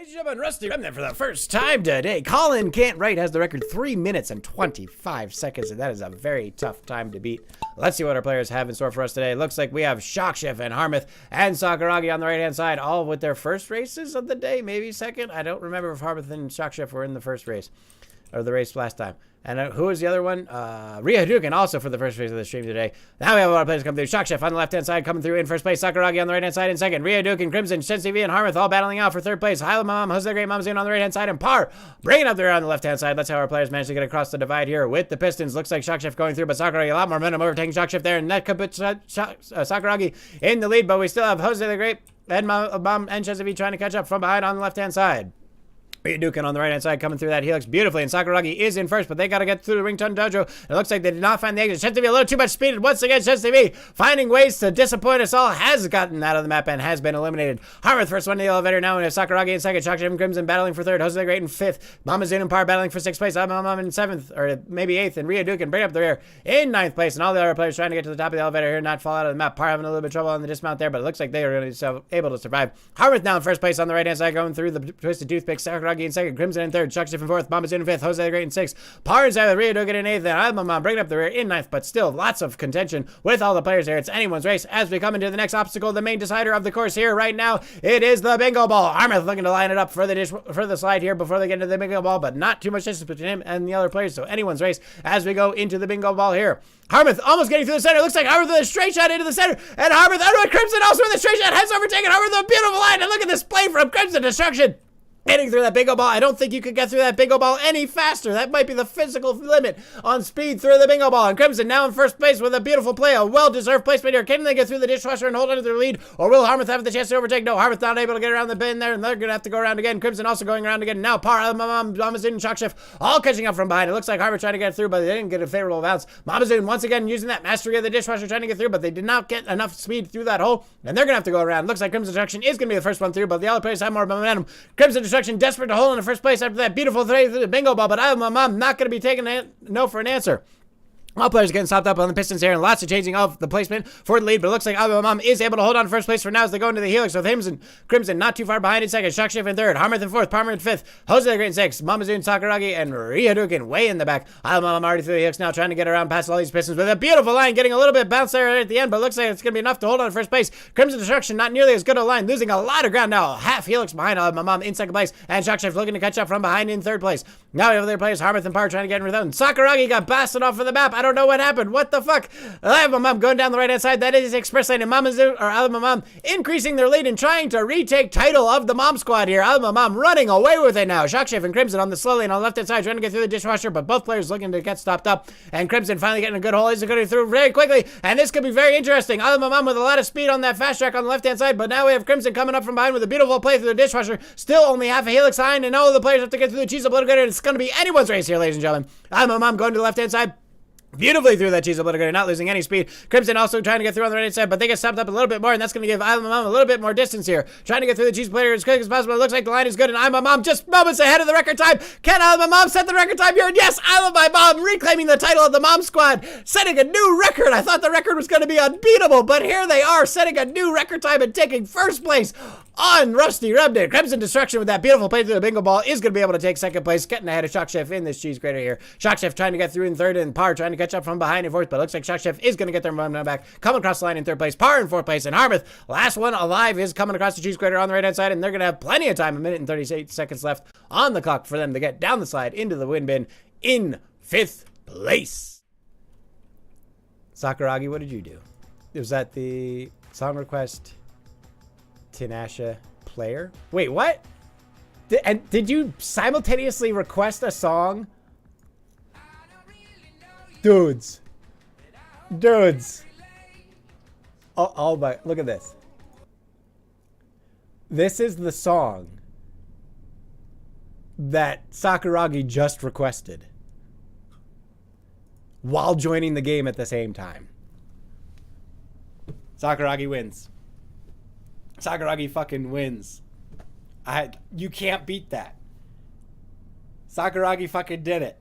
Ladies and gentlemen, Rusty Remnant for the first time today. Colin Can't Write has the record 3 minutes and 25 seconds, and that is a very tough time to beat. Let's see what our players have in store for us today. Looks like we have Shockchef and Harmouth and Sakuragi on the right-hand side, all with their first races of the day, maybe second. I don't remember if Harmouth and Shockchef were in the first race, or the race last time. And who was the other one? Ria Hadouken also for the first race of the stream today. Now we have a lot of players come through. Shockchef on the left-hand side coming through in first place. Sakuragi on the right-hand side in second. Ria Hadouken, Crimson, Sensei V, and Harmouth all battling out for third place. Hyla Mom, Jose the Great Mom's in on the right-hand side, and Par bringing up there on the left-hand side. That's how our players managed to get across the divide here with the Pistons. Looks like Shockchef going through, but Sakuragi a lot more momentum overtaking Shockchef there, and that could put Sakuragi in the lead, but we still have Jose the Great and Mom and Sensei V trying to catch up from behind on the left-hand side. Dukin on the right-hand side coming through that helix beautifully, and Sakuragi is in first, but they got to get through the Ringtone Dojo. It looks like they did not find the exit. Sensei V a little too much speed, and once again, Sensei V finding ways to disappoint us all, has gotten out of the map and has been eliminated. Harmouth first one to the elevator now, and we have Sakuragi in second, Shockchef and Crimson battling for third, Jose the Great in fifth, Mamazun and Par battling for sixth place, Mom in seventh, or maybe eighth, and Ria Dukin bring up the rear in ninth place, and all the other players trying to get to the top of the elevator here, not fall out of the map. Par having a little bit of trouble on the dismount there, but it looks like they are going to be able to survive. Harmouth now in first place on the right-hand side, going through the twisted toothpick, Sakuragi in second, Crimson in third, Shockchef in fourth, Mamazun in fifth, Jose the Great in sixth, Par inside with Ria Dukin in eighth, and Mom bringing up the rear in ninth, but still lots of contention with all the players here. It's anyone's race as we come into the next obstacle, the main decider of the course here right now. It is the bingo ball. Harmouth looking to line it up for the slide here before they get into the bingo ball, but not too much distance between him and the other players, so anyone's race as we go into the bingo ball here. Harmouth almost getting through the center. Looks like Harmouth with a straight shot into the center, and Harmouth out of Crimson also with a straight shot has overtaken Harmouth with a beautiful line, and look at this play from Crimson Destruction. Getting through that bingo ball. I don't think you could get through that bingo ball any faster. That might be the physical limit on speed through the bingo ball. And Crimson now in first place with a beautiful play. A well-deserved placement here. Can they get through the dishwasher and hold on to their lead? Or will Harmouth have the chance to overtake? No, Harmouth not able to get around the bend there, and they're going to have to go around again. Crimson also going around again. Now Par, Mamazun, and Shockchef all catching up from behind. It looks like Harmouth trying to get through, but they didn't get a favorable bounce. Mamazun once again using that mastery of the dishwasher trying to get through, but they did not get enough speed through that hole, and they're going to have to go around. Looks like Crimson Destruction is going to be the first one through, but the other players have more momentum. Crimson Destruction desperate to hold in the first place after that beautiful throw through the bingo ball, but Mom not going to be taking no for an answer. All players getting stopped up on the Pistons here, and lots of changing of the placement for the lead, but it looks like Mom is able to hold on first place for now as they go into the helix with him and Crimson not too far behind in second, Shockchef in third, Harmouth in fourth, Palmer in fifth, Jose the Great in sixth, Mamazun, Sakuragi, and Ria Dukin way in the back. Mom already through the helix now, trying to get around past all these Pistons with a beautiful line, getting a little bit bounce there at the end, but looks like it's going to be enough to hold on first place. Crimson Destruction not nearly as good a line, losing a lot of ground now, half helix behind Mom in second place, and Shockchef looking to catch up from behind in third place. Now we have other players, Harmouth and Par trying to get in with them. Sakuragi got blasted off of the map. I don't know what happened. What the fuck? Mom going down the right hand side. That is express lane, and Mom increasing their lead and trying to retake title of the Mom Squad here. Mom running away with it now. Shockchef and Crimson on the slow lane on the left hand side trying to get through the dishwasher, but both players looking to get stopped up, and Crimson finally getting a good hole. He's going through very quickly, and this could be very interesting. Mom with a lot of speed on that fast track on the left hand side, but now we have Crimson coming up from behind with a beautiful play through the dishwasher. Still only half a helix line, and all the players have to get through the cheese obliterator. It's going to be anyone's race here, ladies and gentlemen. Mom going to the left hand side beautifully through that cheese obliterator, not losing any speed. Crimson also trying to get through on the right side, but they get stopped up a little bit more, and that's going to give Mom a little bit more distance here. Trying to get through the cheese obliterator as quick as possible. It looks like the line is good, and Mom just moments ahead of the record time. Can Mom set the record time here? And yes, Mom reclaiming the title of the Mom Squad, setting a new record. I thought the record was going to be unbeatable, but here they are setting a new record time and taking first place on Rusty Remnant. Crimson Destruction with that beautiful play through the bingo ball is going to be able to take second place, getting ahead of Shockchef in this cheese grater here. Shockchef trying to get through in third, and Par trying to catch up from behind in fourth, but it looks like Shockchef is going to get their momentum back, coming across the line in third place. Par in fourth place, and Harmouth, last one alive, is coming across the cheese grater on the right hand side, and they're going to have plenty of time, 1 minute and 38 seconds left on the clock for them to get down the slide into the win bin in fifth place. Sakuragi, what did you do? Was that the song request Tinashe player? Wait, what? Did you simultaneously request a song? Dudes. Oh my, look at this. This is the song that Sakuragi just requested while joining the game at the same time. Sakuragi wins. Sakuragi fucking wins. You can't beat that. Sakuragi fucking did it.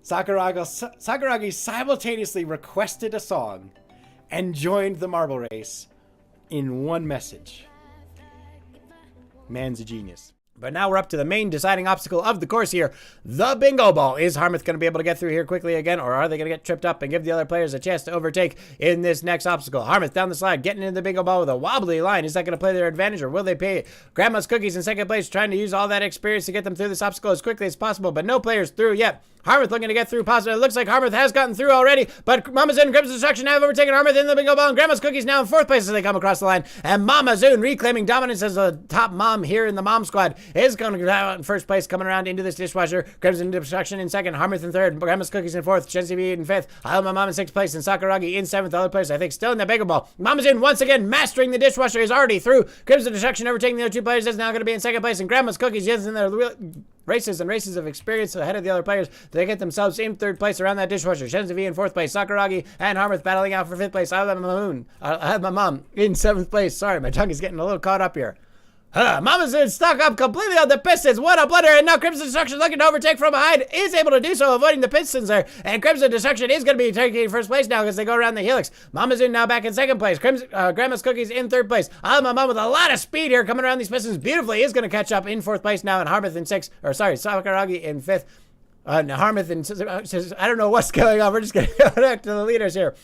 Sakuragi simultaneously requested a song and joined the marble race in one message. Man's a genius. But now we're up to the main deciding obstacle of the course here, the bingo ball. Is Harmouth going to be able to get through here quickly again, or are they going to get tripped up and give the other players a chance to overtake in this next obstacle? Harmouth down the slide, getting into the bingo ball with a wobbly line. Is that going to play their advantage, or will they pay it? Grandma's Cookies in second place, trying to use all that experience to get them through this obstacle as quickly as possible, but no players through yet. Harmouth looking to get through positive. It looks like Harmouth has gotten through already, but Mama Zoon and Crimson Destruction have overtaken Harmouth in the bingo ball, and Grandma's Cookies now in fourth place as they come across the line, and Mama Zoon reclaiming dominance as the top mom here in the Mom Squad is going to go out in first place, coming around into this dishwasher. Crimson Destruction in second, Harmouth in third, Grandma's Cookies in fourth, Shensi V in fifth, I Love My Mom in sixth place, and Sakuragi in seventh. Other players, I think, still in the bingo ball. Mama Zoon once again mastering the dishwasher, is already through. Crimson Destruction overtaking the other two players, is now going to be in second place, and Grandma's Cookies is in their races and races of experience ahead of the other players. They get themselves in third place around that dishwasher. Shensi V in fourth place, Sakuragi and Harmouth battling out for fifth place. I Love My Mom in seventh place. Sorry, my tongue is getting a little caught up here. Mama Zoon stuck up completely on the Pistons. What a blunder. And now Crimson Destruction looking to overtake from behind. Is able to do so, avoiding the Pistons there. And Crimson Destruction is going to be taking first place now because they go around the helix. Mama Zoon now back in second place. Grandma's Cookies in third place. I Love My Mom with a lot of speed here coming around these Pistons beautifully. Is going to catch up in fourth place now. And Harmouth in sixth. Or sorry, Sakuragi in fifth. Harmouth in I don't know what's going on. We're just going to go back to the leaders here.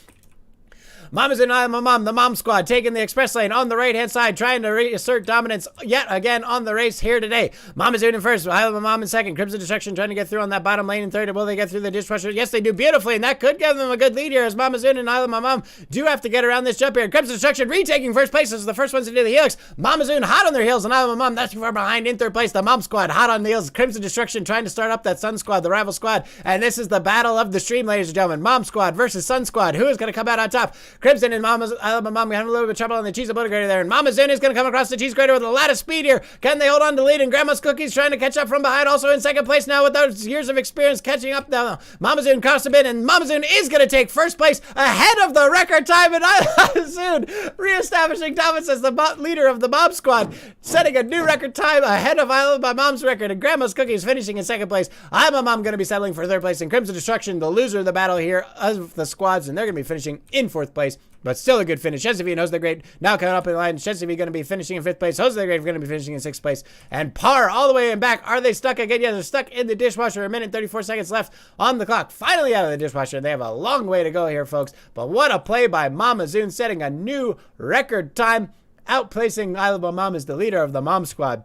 Mama's in I Love My Mom, the Mom Squad, taking the express lane on the right-hand side, trying to reassert dominance yet again on the race here today. Mama's in first, I Love My Mom in second, Crimson Destruction trying to get through on that bottom lane in third. Will they get through the dishwasher? Yes, they do beautifully, and that could give them a good lead here as Mama's in and I Love My Mom do have to get around this jump here. Crimson Destruction retaking first place as the first ones into the helix. Mama's in hot on their heels, and I Love My Mom, that's too far behind in third place. The Mom Squad hot on the heels. Crimson Destruction trying to start up that Sun Squad, the rival squad, and this is the battle of the stream, ladies and gentlemen. Mom Squad versus Sun Squad. Who is going to come out on top? Crimson and I Love My Mom, we have a little bit of trouble on the cheese obliterator there, and Mama Zoon is going to come across the cheese grater with a lot of speed here. Can they hold on to lead? And Grandma's Cookies trying to catch up from behind, also in second place now with those years of experience catching up now. Mama Zoon crossed a bit, and Mama Zoon is going to take first place ahead of the record time, and I Love Zoon reestablishing dominance as the leader of the Mom Squad, setting a new record time ahead of I Love My Mom's record, and Grandma's Cookies finishing in second place. I Love My Mom going to be settling for third place, and Crimson Destruction, the loser of the battle here of the squads, and they're going to be finishing in fourth place. But still a good finish. Shensi V and Jose the Great now coming up in line. Shensi V going to be finishing in fifth place. Jose the Great going to be finishing in sixth place. And Par all the way in back. Are they stuck again? Yeah, they're stuck in the dishwasher. A minute and 34 seconds left on the clock. Finally out of the dishwasher. They have a long way to go here, folks. But what a play by Mama Zoon, setting a new record time, outplacing I Love My Mom as the leader of the Mom Squad.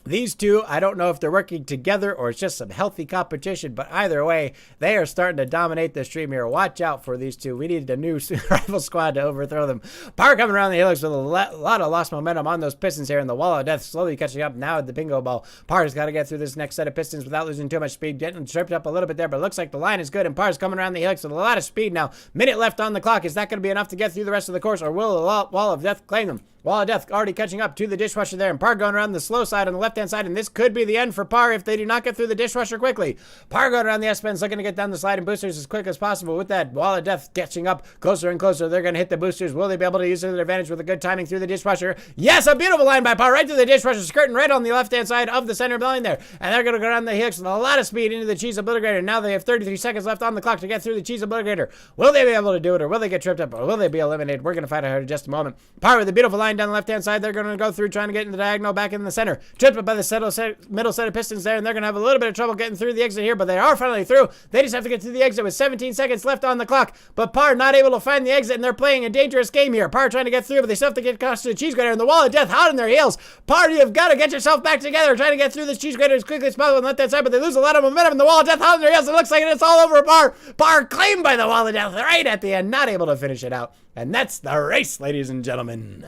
These two, I don't know if they're working together or it's just some healthy competition, but either way, they are starting to dominate the stream here. Watch out for these two. We need a new rival squad to overthrow them. Par coming around the helix with a lot of lost momentum on those Pistons here, and the Wall of Death slowly catching up now at the bingo ball. Par's got to get through this next set of Pistons without losing too much speed, getting tripped up a little bit there, but it looks like the line is good, and Par's coming around the helix with a lot of speed now. Minute left on the clock. Is that going to be enough to get through the rest of the course, or will the Wall of Death claim them? Wall of Death already catching up to the dishwasher there, and Par going around the slow side on the left-hand side, and this could be the end for Par if they do not get through the dishwasher quickly. Par going around the S-bends, looking to get down the slide and boosters as quick as possible. With that Wall of Death catching up closer and closer, they're going to hit the boosters. Will they be able to use their advantage with a good timing through the dishwasher? Yes, a beautiful line by Par right through the dishwasher, skirting right on the left-hand side of the center line there, and they're going to go around the helix with a lot of speed into the cheese obliterator. Now they have 33 seconds left on the clock to get through the cheese obliterator. Will they be able to do it, or will they get tripped up, or will they be eliminated? We're going to find out in just a moment. Par with a beautiful line down the left-hand side. They're going to go through trying to get into the diagonal back in the center. Tripped up by the middle set of Pistons there, and they're going to have a little bit of trouble getting through the exit here, but they are finally through. They just have to get through the exit with 17 seconds left on the clock, but Par not able to find the exit, and they're playing a dangerous game here. Par trying to get through, but they still have to get across to the cheese grater, and the Wall of Death hot on their heels. Par, you've got to get yourself back together, trying to get through this cheese grater as quickly as possible on the left-hand side, but they lose a lot of momentum, and the Wall of Death hot on their heels. It looks like it's all over Par. Par claimed by the Wall of Death right at the end, not able to finish it out. And that's the race, ladies and gentlemen.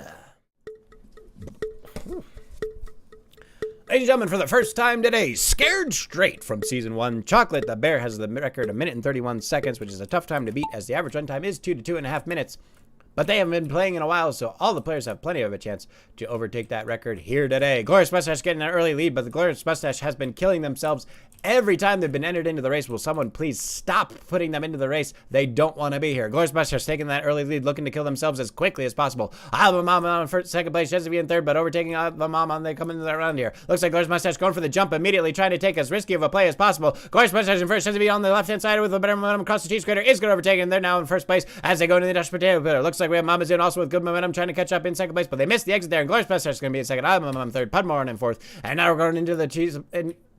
Ladies and gentlemen, for the first time today, Scared Straight from Season 1. Chocolate, the bear, has the record 1 minute and 31 seconds, which is a tough time to beat as the average runtime is 2 to 2.5 minutes. But they haven't been playing in a while, so all the players have plenty of a chance to overtake that record here today. Glorious Mustache getting an early lead, but the Glorious Mustache has been killing themselves Every time they've been entered into the race, will someone please stop putting them into the race? They don't want to be here. Glorious Mustache taking that early lead, looking to kill themselves as quickly as possible. Alba Mom on first, second place, Chesapeake in third, but overtaking Alba Mom on they come into that round here. Looks like Glorious Mustache going for the jump immediately, trying to take as risky of a play as possible. Glorious Mustache in first, Chesapeake on the left-hand side with a better momentum across the cheese grater is going to overtake, and they're now in first place as they go into the Dutch potato pit. Looks like we have Mama Zoon also with good momentum trying to catch up in second place, but they missed the exit there, and Glorious Mustache is going to be in second. Alba Mom third, Pudmore in fourth, and now we're going into the cheese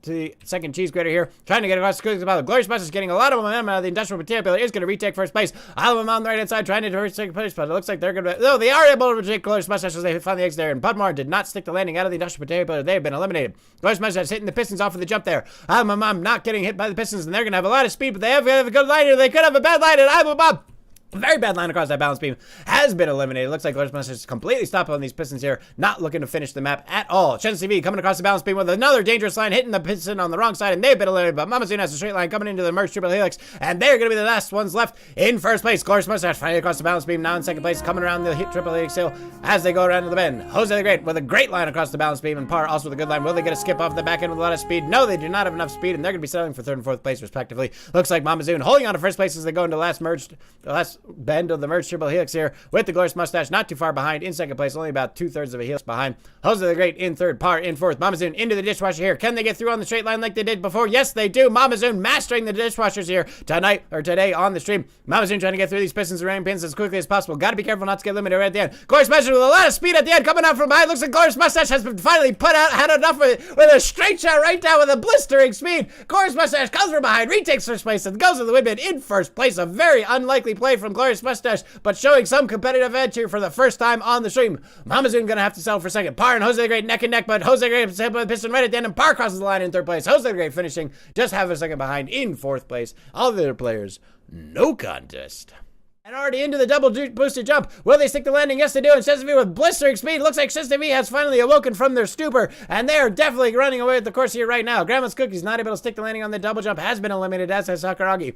to the second cheese grater here, trying to get across the quickly as possible. Glorious Mustache getting a lot of momentum out of the industrial potato peeler, is going to retake first place. Alabama on the right hand side trying to reach second place, but it looks like they're going to, no, they are able to retake Glorious Mustache as they find the exit there, and Pudmore did not stick the landing out of the industrial potato peeler. They have been eliminated. Glorious Mustache hitting the pistons off of the jump there. Alabama not getting hit by the pistons, and they're going to have a lot of speed, but they have a good line here. They could have a bad line, and Alabama, a very bad line across that balance beam, has been eliminated. It looks like Glorious Mustache is completely stopped on these pistons here, not looking to finish the map at all. Chen TV coming across the balance beam with another dangerous line, hitting the piston on the wrong side, and they've been eliminated. But Mama Zoon has a straight line coming into the merge triple helix, and they're going to be the last ones left in first place. Glorious Mustache finally across the balance beam, now in second place, coming around the triple helix hill as they go around to the bend. Jose the Great with a great line across the balance beam, and Par also with a good line. Will they get a skip off the back end with a lot of speed? No, they do not have enough speed, and they're going to be settling for third and fourth place respectively. Looks like Mama Zoon holding on to first place as they go into the last bend of the merge triple helix here with the Glorious Mustache not too far behind in second place, only about 2/3 of a helix behind. Jose the Great in third, Par in fourth. Mama Zoon into the dishwasher here. Can they get through on the straight line like they did before? Yes, they do. Mama Zoon mastering the dishwashers here tonight or today on the stream. Mama Zoon trying to get through these pistons and rain pins as quickly as possible. Got to be careful not to get limited right at the end. Glorious Mustache with a lot of speed at the end, coming out from behind. Looks like Glorious Mustache has been finally had enough with a straight shot right down with a blistering speed. Glorious Mustache comes from behind, retakes first place, and goes to the windmill in first place. A very unlikely play from Glorious Mustache, but showing some competitive edge here for the first time on the stream. Mama Zoon gonna have to settle for second. Par and Jose the Great neck and neck, but Jose the Great hit by the piston right at the end, and Par crosses the line in third place. Jose the Great finishing just half a second behind in fourth place. All the other players, no contest. And already into the double boosted jump. Will they stick the landing? Yes, they do. And Chesapeake with blistering speed. Looks like Chesapeake has finally awoken from their stupor, and they are definitely running away with the course here right now. Grandma's Cookies not able to stick the landing on the double jump, has been eliminated, as has Sakuragi.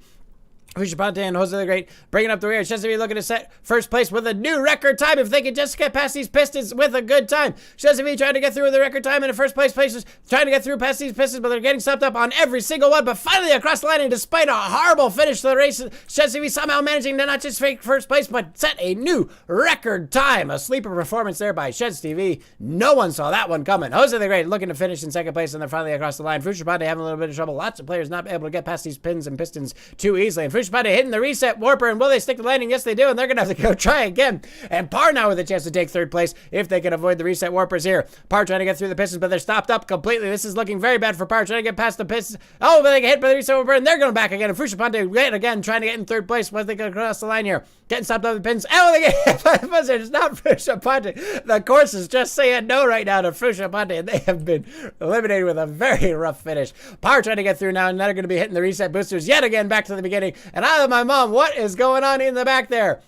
Fushipante and Jose the Great bringing up the rear. Chesapeake looking to set first place with a new record time if they can just get past these pistons with a good time. Chesapeake trying to get through with a record time in the first place. Places trying to get through past these pistons, but they're getting stopped up on every single one. But finally across the line, and despite a horrible finish to the race, Chesapeake somehow managing to not just fake first place, but set a new record time. A sleeper performance there by Sheds TV. No one saw that one coming. Jose the Great looking to finish in second place, and they're finally across the line. Fushipante having a little bit of trouble. Lots of players not able to get past these pins and pistons too easily. And Fushipante hitting the reset warper, and will they stick the landing? Yes, they do, and they're going to have to go try again. And Par now with a chance to take third place if they can avoid the reset warpers here. Par trying to get through the pistons, but they're stopped up completely. This is looking very bad for Par, trying to get past the pistons. Oh, but they get hit by the reset warper, and they're going back again. And Fushipante yet again trying to get in third place once they get across the line here. Getting stopped up the pins. Oh, they get hit by the buzzer. It's not Fushipante. The course is just saying no right now to Fushipante, and they have been eliminated with a very rough finish. Par trying to get through now, and they're going to be hitting the reset boosters yet again back to the beginning. And I love my mom. What is going on in the back there?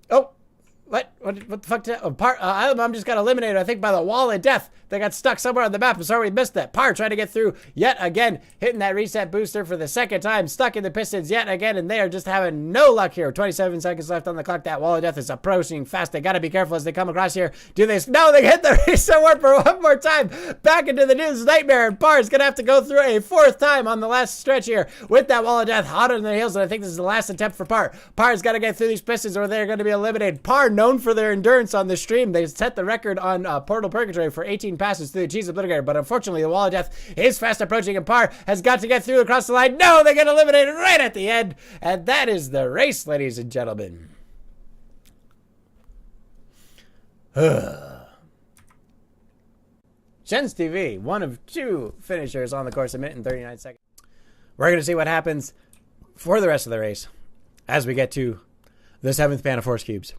Oh, what the fuck did I'm just got eliminated, I think, by the wall of death. They got stuck somewhere on the map. I'm sorry we missed that. Par trying to get through yet again, hitting that reset booster for the second time, stuck in the pistons yet again, and they are just having no luck here. 27 seconds left on the clock. That wall of death is approaching fast. They got to be careful as they come across here. Do they? No, they hit the reset warper one more time. Back into the news nightmare, and Par is going to have to go through a fourth time on the last stretch here with that wall of death hot on their heels, and I think this is the last attempt for Par. Par's got to get through these pistons or they're going to be eliminated. Par, known for their endurance on the stream, they set the record on Portal Purgatory for 18 passes through the cheese obliterator, but unfortunately the wall of death is fast approaching, and Par has got to get through across the line. No, they get eliminated right at the end, and that is the race, ladies and gentlemen. Shens TV, one of two finishers on the course, a minute and 39 seconds. We're going to see what happens for the rest of the race as we get to the 7th pan of Force Cubes.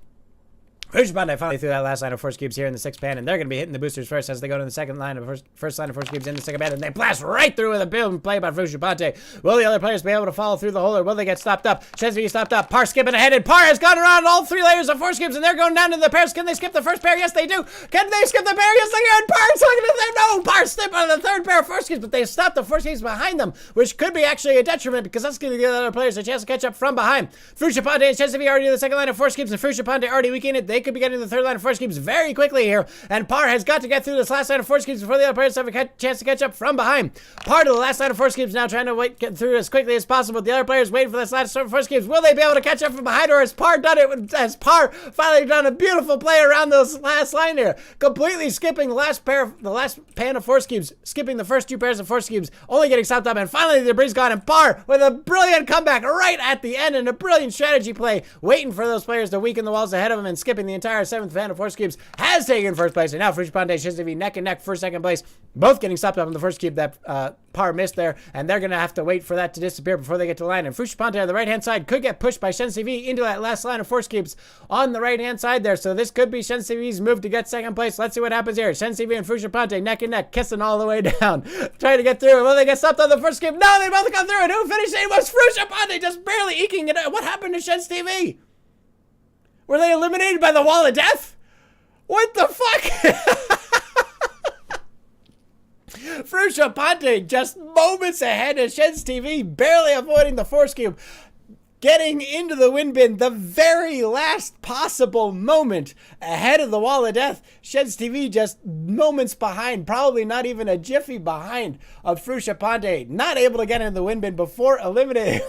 Fushipante finally threw that last line of Force Cubes here in the 6th pan, and they're going to be hitting the boosters first as they go to the second line of first line of Force Cubes in the second pan, and they blast right through with a boom play by Fushipante. Will the other players be able to follow through the hole, or will they get stopped up? Chesapeake stopped up. Par skipping ahead, and Par has gone around all 3 layers of Force Cubes, and they're going down to the pairs. Can they skip the first pair? Yes, they do. Can they skip the pair? Yes, they can. Par's looking at them. No, No, Par slip on the third pair of force cubes, but they stopped the force cubes behind them, which could be actually a detriment because that's going to give the other players a chance to catch up from behind. Fuchsia Ponte and Shen CV already in the second line of force cubes, and Fuchsia Ponte already weakening it. They could be getting the third line of force cubes very quickly here, and Par has got to get through this last line of force cubes before the other players have a chance to catch up from behind. Par to the last line of force cubes now, trying to get through as quickly as possible. The other players waiting for this last line of force cubes. Will they be able to catch up from behind, or has Par done it? Has Par finally done a beautiful play around this last line here, completely skipping the last pan of force cubes, skipping the first two pairs of force cubes, only getting stopped up, and finally the debris gone, and Par with a brilliant comeback right at the end and a brilliant strategy play, waiting for those players to weaken the walls ahead of him and skipping the entire seventh pan of force cubes, has taken first place. And now Fuchsia Ponte and Shen CV neck and neck for second place, both getting stopped up in the first cube that Par missed there, and they're going to have to wait for that to disappear before they get to the line. And Fuchsia Ponte on the right hand side could get pushed by Shen CV into that last line of force cubes on the right hand side there, so this could be Shen CV's move to get second place. Let's see what happens here. Shen CV and Fuchsia Ponte neck and neck, kissing all the way down, trying to get through. Will they get stopped on the first cube? No, they both come through, and who finished it was Fuchsia Ponte, just barely eking it out. What happened to Shen CV? Were they eliminated by the wall of death? What the fuck? Fuchsia Ponte just moments ahead of Shen TV, barely avoiding the force cube, getting into the wind bin the very last possible moment ahead of the wall of death. Shen TV just moments behind, probably not even a jiffy behind of Fuchsia Ponte, not able to get into the wind bin before eliminating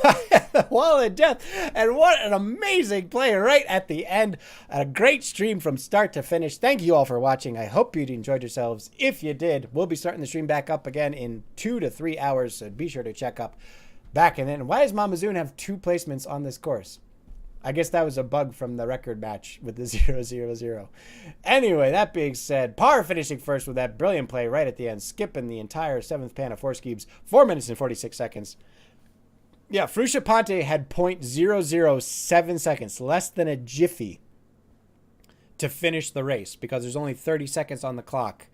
the wall of death. And what an amazing play right at the end. A great stream from start to finish. Thank you all for watching. I hope you enjoyed yourselves. If you did, we'll be starting the stream back up again in 2 to 3 hours, so be sure to check up back. And then why does Mamazoon have 2 placements on this course? I guess that was a bug from the record match with the 0-0-0. Anyway, that being said, Par finishing first with that brilliant play right at the end, skipping the entire 7th pan of force cubes, 4 minutes and 46 seconds. Yeah, Fuchsia Ponte had 0.007 seconds, less than a jiffy, to finish the race because there's only 30 seconds on the clock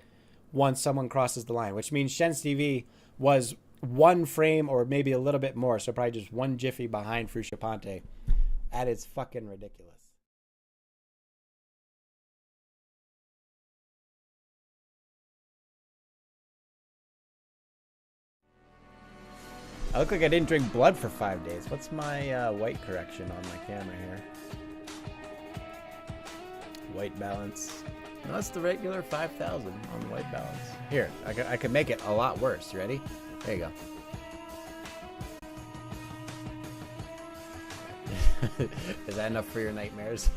once someone crosses the line, which means Shen TV was 1 frame or maybe a little bit more, so probably just 1 jiffy behind Fuchsia Ponte. That is fucking ridiculous. I look like I didn't drink blood for 5 days. What's my white correction on my camera here? White balance. No, that's the regular 5,000 on the white balance. Here, I could make it a lot worse. You ready? There you go. Is that enough for your nightmares?